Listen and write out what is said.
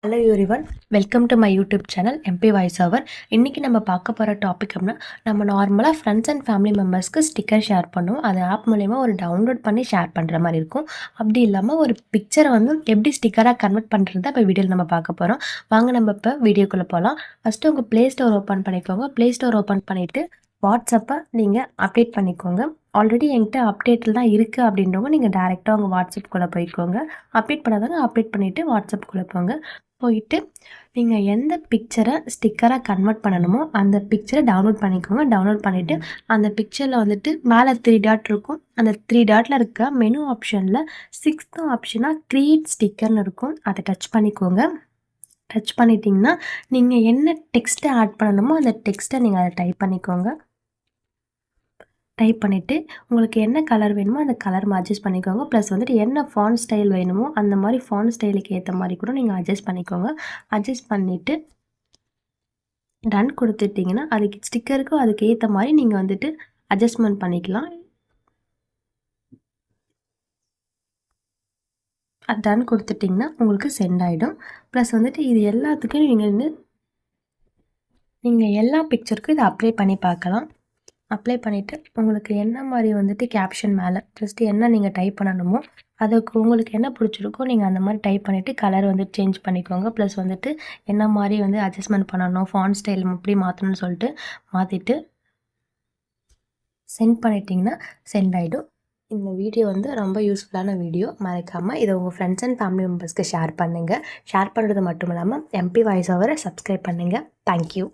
Hello everyone, welcome to my YouTube channel MP voice over. இன்றைக்கி நம்ம பார்க்க போகிற டாபிக் அப்படின்னா, நம்ம நார்மலாக ஃப்ரெண்ட்ஸ் அண்ட் ஃபேமிலி மெம்பர்ஸ்க்கு ஸ்டிக்கர் ஷேர் பண்ணுவோம். அது ஆப் மூலயமா ஒரு டவுன்லோட் பண்ணி ஷேர் பண்ணுற மாதிரி இருக்கும். அப்படி இல்லாமல் ஒரு பிக்சரை வந்து எப்படி ஸ்டிக்கராக கன்வெர்ட் பண்ணுறது இப்போ வீடியோவில் நம்ம பார்க்க போகிறோம். வாங்க நம்ம இப்போ வீடியோக்குள்ளே போகலாம். ஃபஸ்ட்டு உங்கள் ப்ளே ஸ்டோர் ஓப்பன் பண்ணிக்கோங்க. ப்ளே ஸ்டோர் ஓப்பன் பண்ணிவிட்டு வாட்ஸ்அப்பை நீங்கள் அப்டேட் பண்ணிக்கோங்க. ஆல்ரெடி என்கிட்ட அப்டேட்டில் தான் இருக்குது அப்படின்றவங்க நீங்கள் டேரெக்டாக உங்கள் வாட்ஸ்அப்புக்குள்ளே போய்க்கோங்க. அப்டேட் பண்ணாதாங்க அப்டேட் பண்ணிவிட்டு வாட்ஸ்அப்புக்குள்ளே போங்க. போயிட்டு நீங்கள் எந்த பிக்சரை ஸ்டிக்கராக கன்வெர்ட் பண்ணணுமோ அந்த பிக்சரை டவுன்லோட் பண்ணிக்கோங்க. டவுன்லோட் பண்ணிவிட்டு அந்த பிக்சரில் வந்துட்டு மேலே 3 டாட் இருக்கும். அந்த 3 டாட்டில் இருக்க மெனு ஆப்ஷனில் 6th ஆப்ஷனாக க்ரியேட் ஸ்டிக்கர்னு இருக்கும். அதை டச் பண்ணிக்கோங்க. டச் பண்ணிட்டீங்கன்னா நீங்கள் என்ன டெக்ஸ்ட்டை ஆட் பண்ணணுமோ அந்த டெக்ஸ்ட்டை நீங்கள் அதை டைப் பண்ணிக்கோங்க. டைப் பண்ணிவிட்டு உங்களுக்கு என்ன கலர் வேணுமோ அந்த கலர் அட்ஜஸ்ட் பண்ணிக்கோங்க. ப்ளஸ் வந்துட்டு என்ன ஃபாண்ட் ஸ்டைல் வேணுமோ அந்த மாதிரி ஃபாண்ட் ஸ்டைலுக்கு ஏற்ற மாதிரி கூட நீங்கள் அட்ஜஸ்ட் பண்ணிக்கோங்க. அட்ஜஸ்ட் பண்ணிவிட்டு டன் கொடுத்துட்டிங்கன்னா அதுக்கு ஸ்டிக்கருக்கும் அதுக்கு ஏற்ற மாதிரி நீங்கள் வந்துட்டு அட்ஜஸ்ட்மெண்ட் பண்ணிக்கலாம். அது டன் கொடுத்துட்டிங்கன்னா உங்களுக்கு சென்ட் ஆகிடும். ப்ளஸ் வந்துட்டு இது எல்லாத்துக்கும் நீங்கள் எல்லா பிக்சருக்கும் இதை அப்ளை பண்ணி பார்க்கலாம். அப்ளை பண்ணிவிட்டு உங்களுக்கு என்ன மாதிரி வந்துட்டு கேப்ஷன் மேலே ஜஸ்ட்டு என்ன நீங்கள் டைப் பண்ணணுமோ அதுக்கு உங்களுக்கு என்ன பிடிச்சிருக்கோ நீங்கள் அந்த மாதிரி டைப் பண்ணிவிட்டு கலர் வந்து சேஞ்ச் பண்ணிக்கோங்க. ப்ளஸ் வந்துட்டு என்ன மாதிரி வந்து அட்ஜஸ்ட்மெண்ட் பண்ணணும், ஃபாண்ட் ஸ்டைல் எப்படி மாற்றணும்னு சொல்லிட்டு மாற்றிட்டு சென்ட் பண்ணிட்டீங்கன்னா சென்ட் ஆகிடும். இந்த வீடியோ வந்து ரொம்ப யூஸ்ஃபுல்லான வீடியோ. மறக்காமல் இதை உங்கள் ஃப்ரெண்ட்ஸ் அண்ட் ஃபேமிலி மெம்பர்ஸ்க்கு ஷேர் பண்ணுங்கள். ஷேர் பண்ணுறது மட்டும் இல்லாமல் எம்பி வாய்ஸ் ஓவரை சப்ஸ்கிரைப் பண்ணுங்கள். தேங்க்யூ.